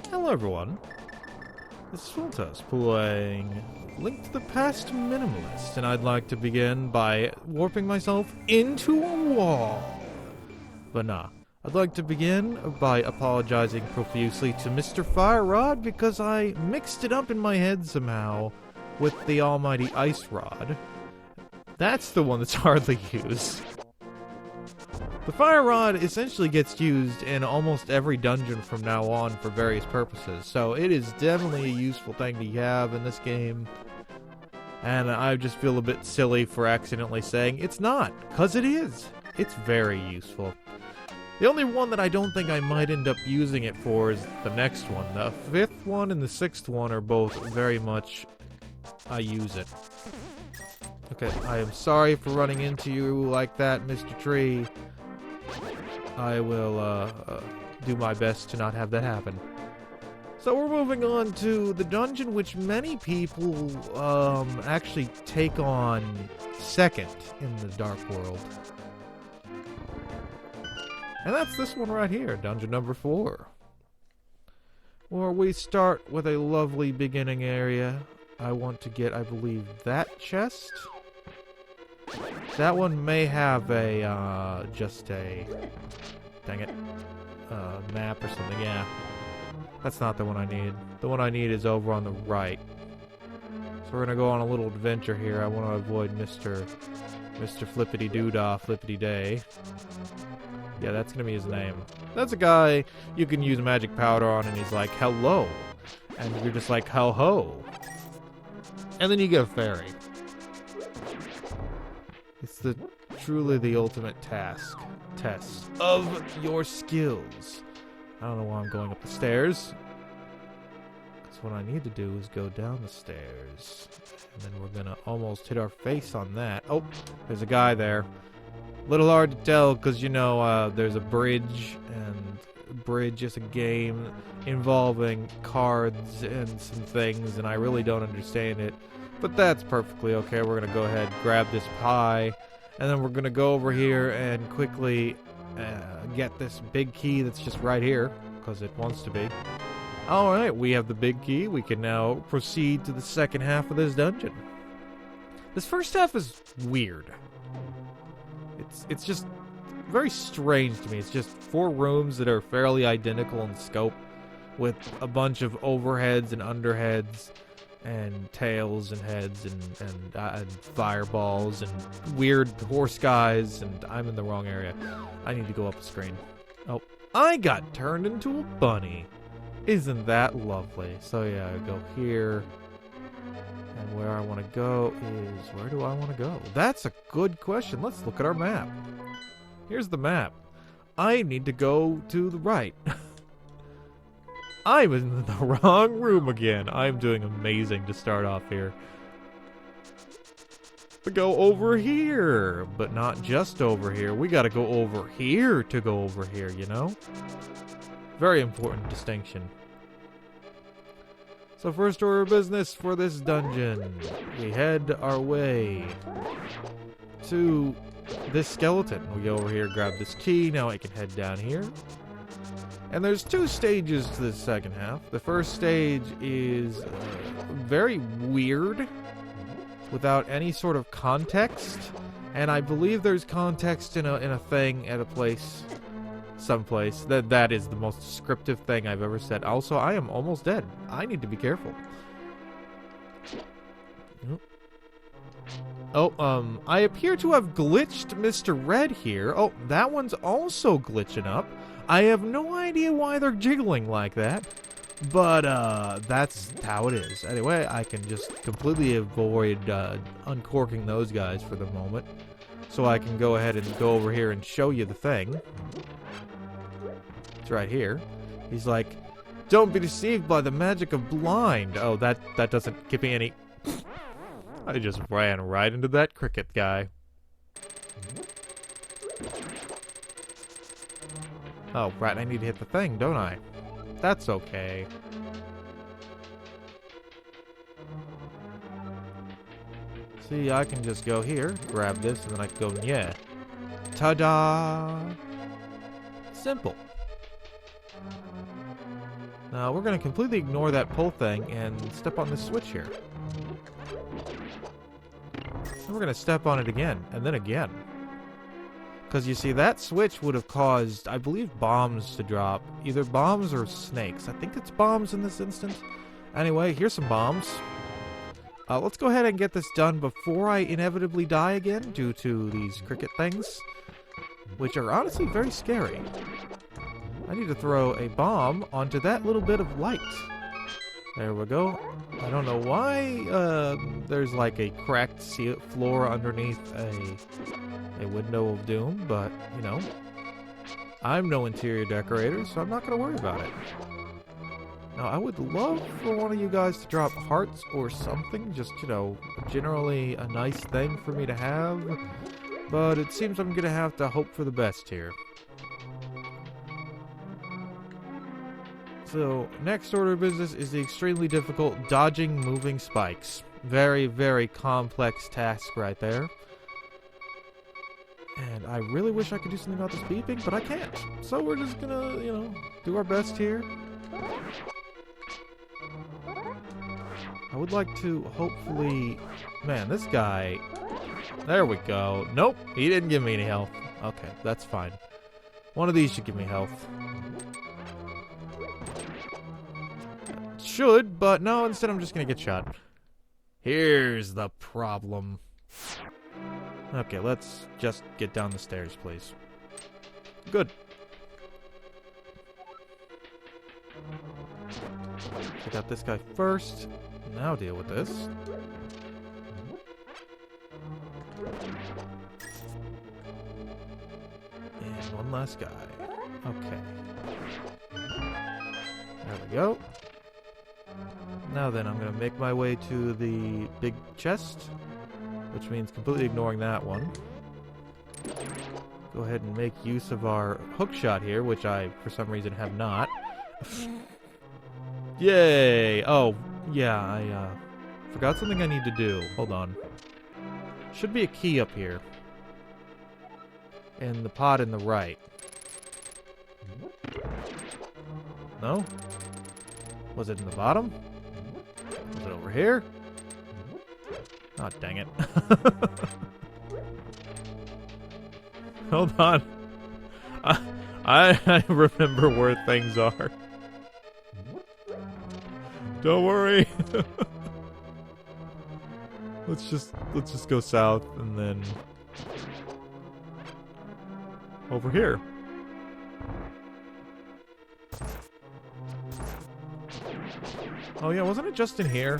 Hello everyone, this is pholtos playing Link to the Past Minimalist, and I'd like to begin by warping myself into a wall. But nah, I'd like to begin by apologizing profusely to Mr. Fire Rod because I mixed it up in my head somehow with the almighty Ice Rod. That's the one that's hardly used. The Fire Rod essentially gets used in almost every dungeon from now on for various purposes, so it is definitely a useful thing to have in this game. And I just feel a bit silly for accidentally saying it's not, because it is. It's very useful. The only one that I don't think I might end up using it for is the next one. The fifth one and the sixth one are both very much I use it. Okay, I am sorry for running into you like that, Mr. Tree. I will do my best to not have that happen. So we're moving on to the dungeon which many people actually take on second in the Dark World. And that's this one right here, dungeon number 4. Where we start with a lovely beginning area. I want to get, I believe, that chest. That one may have a, just a, dang it, map or something, yeah. That's not the one I need. The one I need is over on the right. So we're gonna go on a little adventure here. I want to avoid Mr. Flippity-Doodah, Flippity-Day. Yeah, that's gonna be his name. That's a guy you can use magic powder on and he's like, hello. And you're just like, ho-ho. And then you get a fairy. It's truly the ultimate test of your skills. I don't know why I'm going up the stairs. Because what I need to do is go down the stairs. And then we're gonna almost hit our face on that. Oh, there's a guy there. Little hard to tell because, you know, there's a bridge. And bridge is a game involving cards and some things. And I really don't understand it. But that's perfectly okay. We're going to go ahead and grab this pie. And then we're going to go over here and quickly get this big key that's just right here. Because it wants to be. Alright, we have the big key. We can now proceed to the second half of this dungeon. This first half is weird. It's just very strange to me. It's just 4 rooms that are fairly identical in scope. With a bunch of overheads and underheads. And tails and heads and fireballs and weird horse guys, and I'm in the wrong area. I need to go up the screen. Oh, I got turned into a bunny. Isn't that lovely? So yeah, I go here. And where I want to go is... Where do I want to go? That's a good question. Let's look at our map. Here's the map. I need to go to the right. I'm in the wrong room again. I'm doing amazing to start off here. We go over here, but not just over here. We gotta go over here to go over here, you know? Very important distinction. So first order of business for this dungeon. We head our way to this skeleton. We go over here, grab this key. Now I can head down here. And there's 2 stages to this second half. The first stage is very weird, without any sort of context. And I believe there's context in a thing at a place, someplace. That is the most descriptive thing I've ever said. Also, I am almost dead. I need to be careful. Oh, I appear to have glitched Mr. Red here. Oh, that one's also glitching up. I have no idea why they're jiggling like that, but that's how it is. Anyway, I can just completely avoid uncorking those guys for the moment, so I can go ahead and go over here and show you the thing. It's right here. He's like, don't be deceived by the magic of blind. Oh, that doesn't give me any... I just ran right into that cricket guy. Oh, right, I need to hit the thing, don't I? That's okay. See, I can just go here, grab this, and then I can go, yeah. Ta-da! Simple. Now, we're going to completely ignore that pull thing and step on this switch here. And we're going to step on it again, and then again. Because you see, that switch would have caused, I believe, bombs to drop. Either bombs or snakes. I think it's bombs in this instance. Anyway, here's some bombs. Let's go ahead and get this done before I inevitably die again due to these cricket things, which are honestly very scary. I need to throw a bomb onto that little bit of light. There we go. I don't know why there's like a cracked floor underneath a window of doom, but, you know, I'm no interior decorator, so I'm not going to worry about it. Now, I would love for one of you guys to drop hearts or something, just, you know, generally a nice thing for me to have, but it seems I'm going to have to hope for the best here. So, next order of business is the extremely difficult dodging moving spikes. Very, very complex task right there. And I really wish I could do something about this beeping, but I can't. So we're just gonna, you know, do our best here. I would like to hopefully... Man, this guy... There we go. Nope, he didn't give me any health. Okay, that's fine. One of these should give me health. Should, but no, instead I'm just gonna get shot. Here's the problem. Okay, let's just get down the stairs, please. Good. I got this guy first. Now deal with this. And one last guy. Okay. There we go. Now then, I'm going to make my way to the big chest, which means completely ignoring that one. Go ahead and make use of our hook shot here, which I, for some reason, have not. Yay! Oh, yeah, I forgot something I need to do. Hold on. Should be a key up here. And the pot in the right. No? Was it in the bottom? Was it over here? Oh, dang it. Hold on. I remember where things are. Don't worry. Let's just go south and then over here. Oh yeah, wasn't it just in here?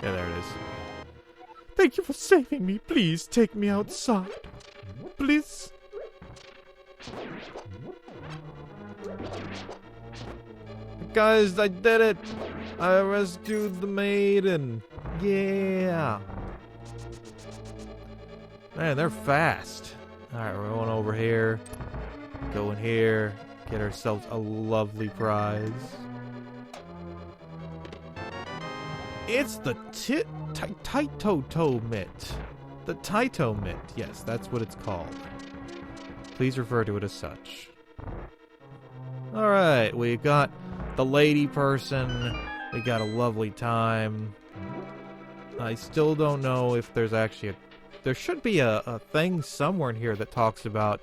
Yeah, there it is. Thank you for saving me. Please take me outside. Please. Guys, I did it. I rescued the maiden. Yeah. Man, they're fast. Alright, we're going over here. Go in here. Get ourselves a lovely prize. It's the Taito Mitt. The Taito Mitt. Yes, that's what it's called. Please refer to it as such. Alright, we got the lady person. We got a lovely time. I still don't know if there's actually a... There should be a thing somewhere in here that talks about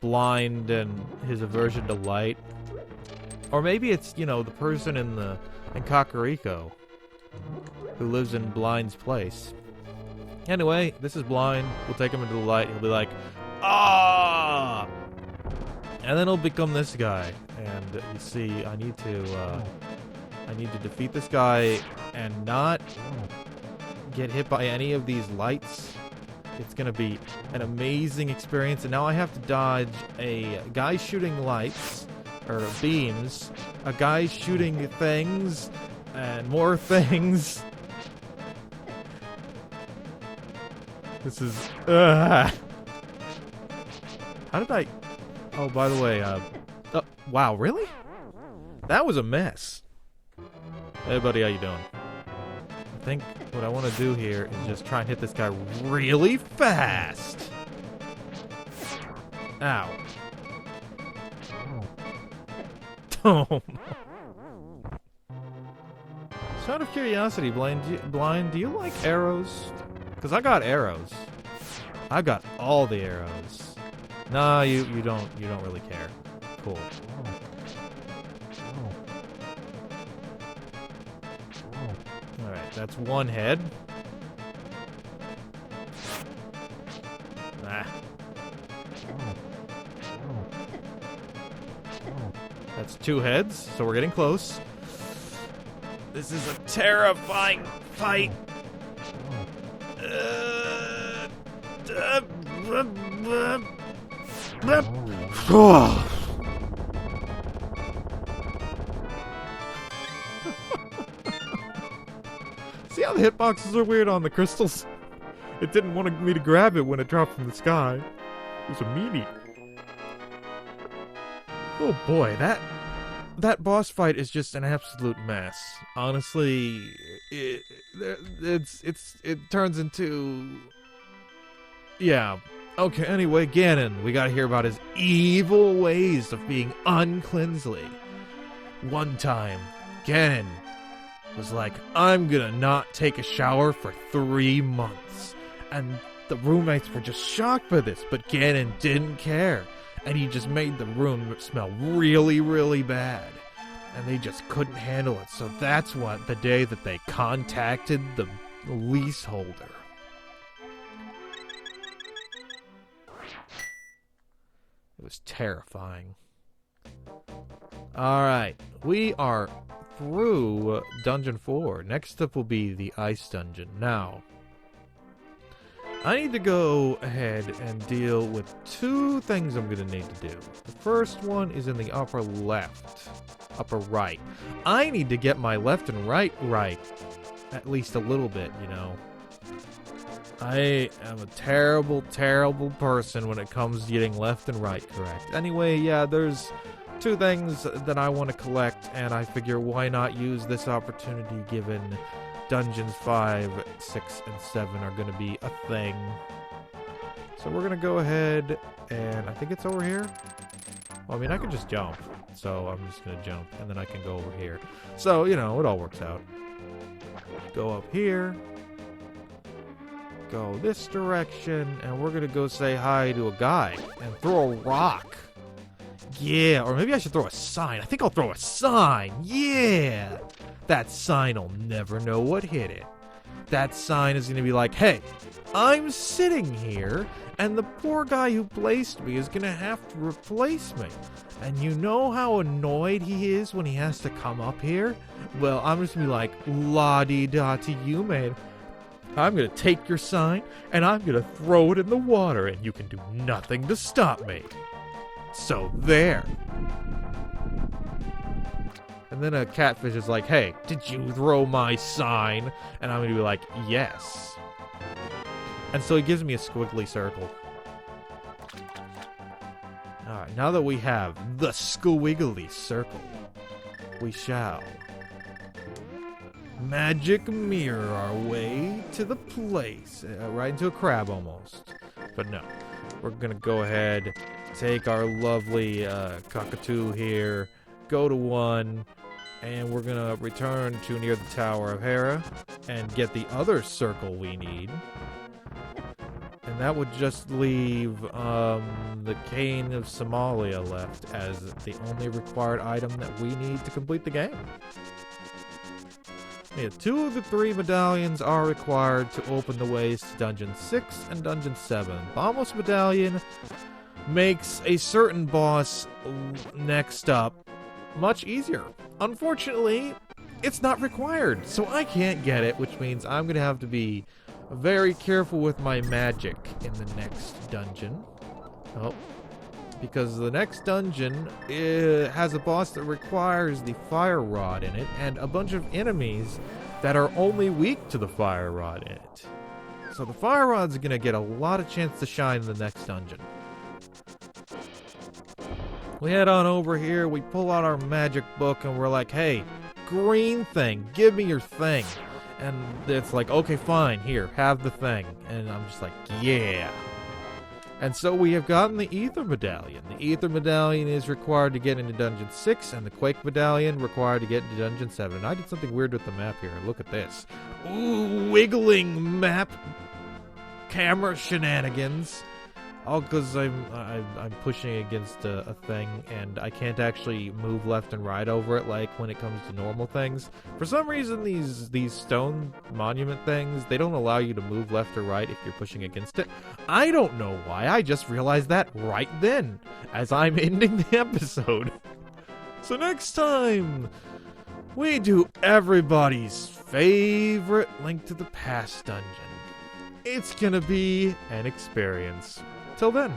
blind and his aversion to light. Or maybe it's, you know, the person in Kakariko who lives in Blind's place. Anyway, this is Blind. We'll take him into the light. He'll be like, ah! And then he'll become this guy. And you see, I need to defeat this guy and not get hit by any of these lights. It's going to be an amazing experience. And now I have to dodge a guy shooting lights, or beams, a guy shooting things, and more things. This is... How did I... Oh, by the way, wow, really? That was a mess. Hey, buddy, how you doing? I think what I want to do here is just try and hit this guy really fast. Ow. Oh, no. Just out of curiosity, Blind, do you like arrows? Because I got arrows. I got all the arrows. Nah, you don't really care. Cool. Alright, that's one head. Ah. That's two heads, so we're getting close. This is a terrifying fight. See how the hitboxes are weird on the crystals? It didn't want me to grab it when it dropped from the sky. It was a meanie. Oh boy, that boss fight is just an absolute mess. Honestly, it turns into... Yeah. Okay, anyway, Ganon. We gotta hear about his evil ways of being uncleansly. One time, Ganon was like, I'm gonna not take a shower for 3 months. And the roommates were just shocked by this, but Ganon didn't care. And he just made the room smell really, really bad. And they just couldn't handle it. So that's what the day that they contacted the leaseholder. It was terrifying. Alright, we are through Dungeon 4. Next up will be the Ice Dungeon. Now, I need to go ahead and deal with 2 things I'm going to need to do. The first one is in the upper right. I need to get my left and right, at least a little bit, you know. I am a terrible, terrible person when it comes to getting left and right correct. Anyway, yeah, there's 2 things that I want to collect, and I figure why not use this opportunity given Dungeons 5, 6, and 7 are going to be a thing. So we're going to go ahead, and I think it's over here. Well, I mean, I can just jump, so I'm just going to jump, and then I can go over here. So, you know, it all works out. Go up here. Go this direction, and we're going to go say hi to a guy and throw a rock. Yeah, or maybe I should throw a sign. I think I'll throw a sign. Yeah! That sign will never know what hit it. That sign is going to be like, hey, I'm sitting here, and the poor guy who placed me is going to have to replace me. And you know how annoyed he is when he has to come up here? Well, I'm just going to be like, la-di-da to you, man. I'm going to take your sign, and I'm going to throw it in the water, and you can do nothing to stop me. So there. And then a catfish is like, hey, did you throw my sign? And I'm going to be like, yes. And so he gives me a squiggly circle. Alright, now that we have the squiggly circle, we shall magic mirror our way to the place. Right into a crab almost. But no. We're going to go ahead, take our lovely cockatoo here, go to 1, and we're going to return to near the Tower of Hera and get the other circle we need. And that would just leave the Cane of Somalia left as the only required item that we need to complete the game. Yeah, 2 of the 3 medallions are required to open the ways to Dungeon 6 and Dungeon 7. Bombos Medallion makes a certain boss next up much easier. Unfortunately, it's not required, so I can't get it, which means I'm going to have to be very careful with my magic in the next dungeon. Oh, because the next dungeon has a boss that requires the fire rod in it, and a bunch of enemies that are only weak to the fire rod in it. So the fire rod's going to get a lot of chance to shine in the next dungeon. We head on over here, we pull out our magic book, and we're like, hey, green thing, give me your thing. And it's like, okay, fine, here, have the thing. And I'm just like, yeah. And so we have gotten the Ether Medallion. The Ether Medallion is required to get into Dungeon 6, and the Quake Medallion required to get into Dungeon 7. And I did something weird with the map here. Look at this. Ooh, wiggling map camera shenanigans. All because I'm pushing against a thing, and I can't actually move left and right over it like when it comes to normal things. For some reason, these stone monument things, they don't allow you to move left or right if you're pushing against it. I don't know why. I just realized that right then, as I'm ending the episode. So next time, we do everybody's favorite Link to the Past dungeon. It's gonna be an experience. Till then.